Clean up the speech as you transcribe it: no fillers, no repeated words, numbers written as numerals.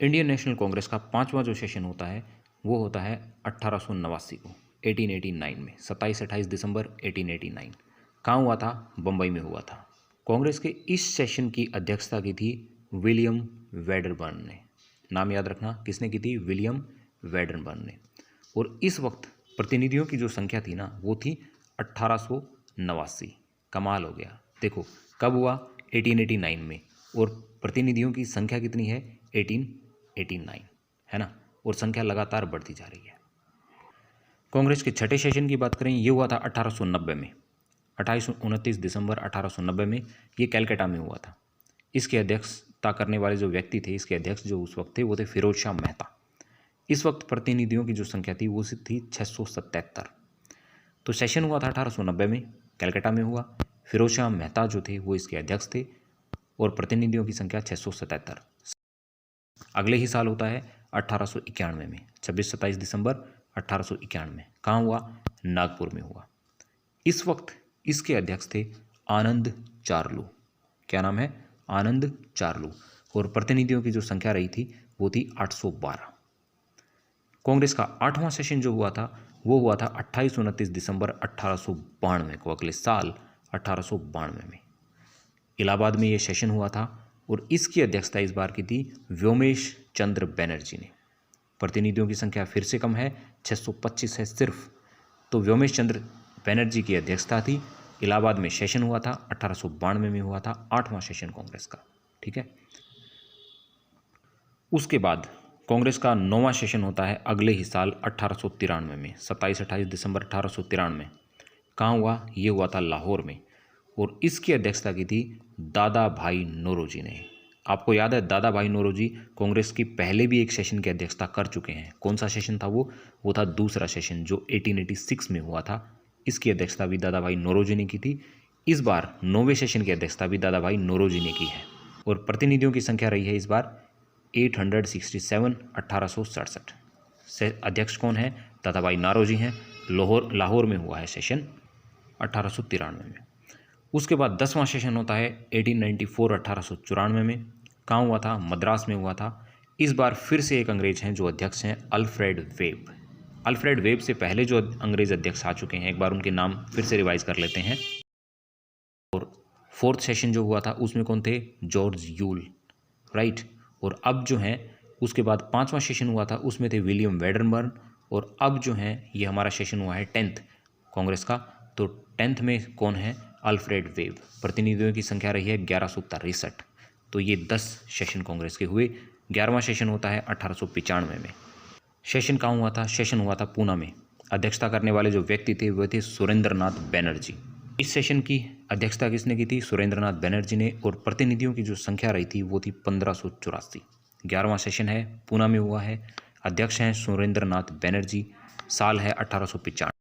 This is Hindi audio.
इंडियन नेशनल कांग्रेस का 5वां जो सेशन होता है वो होता है 1889 को, 1889 में, 27-28 दिसंबर 1889। कहाँ हुआ था? बम्बई में हुआ था। कांग्रेस के इस सेशन की अध्यक्षता की थी विलियम वेडरबर्न ने। नाम याद रखना, किसने की थी? विलियम वेडरबर्न ने। और इस वक्त प्रतिनिधियों की जो संख्या थी ना वो थी 1889। कमाल हो गया। देखो कब हुआ? 1889 में, और प्रतिनिधियों की संख्या कितनी है? 1889, है ना। और संख्या लगातार बढ़ती जा रही है। कांग्रेस के छठे सेशन की बात करें, ये हुआ था 1890 में, 28-29 दिसंबर 1890 में। ये कलकत्ता में हुआ था। इसकी अध्यक्षता करने वाले जो व्यक्ति थे, इसके अध्यक्ष जो उस वक्त थे वो थे फिरोज शाह मेहता। इस वक्त प्रतिनिधियों की जो संख्या थी वो थी 677। तो सेशन हुआ था 1890 में, कलकत्ता में हुआ। फिरोज शाह मेहता जो थे वो इसके अध्यक्ष थे, और प्रतिनिधियों की संख्या 677। अगले ही साल होता है 1891 में, 26-27 दिसंबर 1891। कहाँ हुआ? नागपुर में हुआ। इस वक्त इसके अध्यक्ष थे आनंद चार्लू। क्या नाम है? आनंद चार्लू। और प्रतिनिधियों की जो संख्या रही थी वो थी 812। कांग्रेस का 8वां सेशन जो हुआ था वो हुआ था 28-29 दिसंबर 1892 को, अगले साल 1892 में। इलाहाबाद में ये सेशन हुआ था, और इसकी अध्यक्षता इस बार की थी व्योमेश चंद्र बनर्जी ने। प्रतिनिधियों की संख्या फिर से कम है, 625 है सिर्फ। तो व्योमेश चंद्र बनर्जी की अध्यक्षता थी। इलाहाबाद में सेशन हुआ था, 1892 में हुआ था 8वां सेशन कांग्रेस का। ठीक है। उसके बाद कांग्रेस का 9वां सेशन होता है अगले ही साल 1893 में, 27-28 दिसंबर 1893। कहाँ हुआ? ये हुआ था लाहौर में, और इसकी अध्यक्षता की थी दादा भाई नौरोजी ने। आपको याद है दादा भाई नौरोजी कांग्रेस की पहले भी एक सेशन की अध्यक्षता कर चुके हैं। कौन सा सेशन था वो? वो था दूसरा सेशन जो 1886 में हुआ था। इसकी अध्यक्षता भी दादा भाई नौरोजी ने की थी। इस बार 9वें सेशन की अध्यक्षता भी दादा भाई नौरोजी ने की है, और प्रतिनिधियों की संख्या रही है इस बार 867, 1867 से। अध्यक्ष कौन है? दादा भाई नौरोजी हैं। लाहौर में हुआ है सेशन 1893 में। उसके बाद 10वां सेशन होता है 1894, 1894 में। कहाँ हुआ था? मद्रास में हुआ था। इस बार फिर से एक अंग्रेज हैं जो अध्यक्ष हैं, अल्फ्रेड वेब। अल्फ्रेड वेब से पहले जो अंग्रेज अध्यक्ष आ चुके हैं, एक बार उनके नाम फिर से रिवाइज कर लेते हैं। और 4th सेशन जो हुआ था उसमें कौन थे? George Yule, right. और अब जो है उसके बाद 5वां सेशन हुआ था, उसमें थे विलियम वेडरबर्न। और अब जो है ये हमारा सेशन हुआ है 10th कांग्रेस का। तो 10th में कौन है? Alfred web. प्रतिनिधियों की संख्या रही है 1163। तो ये 10 सेशन कांग्रेस के हुए। 11वां सेशन होता है 1895 में। सेशन कहाँ हुआ था? सेशन हुआ था पूना में। अध्यक्षता करने वाले जो व्यक्ति थे वो थे सुरेंद्रनाथ बनर्जी। इस सेशन की अध्यक्षता किसने की थी? सुरेंद्रनाथ बनर्जी ने। और प्रतिनिधियों की जो संख्या रही थी वो थी 1584। 11वां सेशन है, पूना में हुआ है। अध्यक्ष हैं सुरेंद्रनाथ बनर्जी। साल है 1895।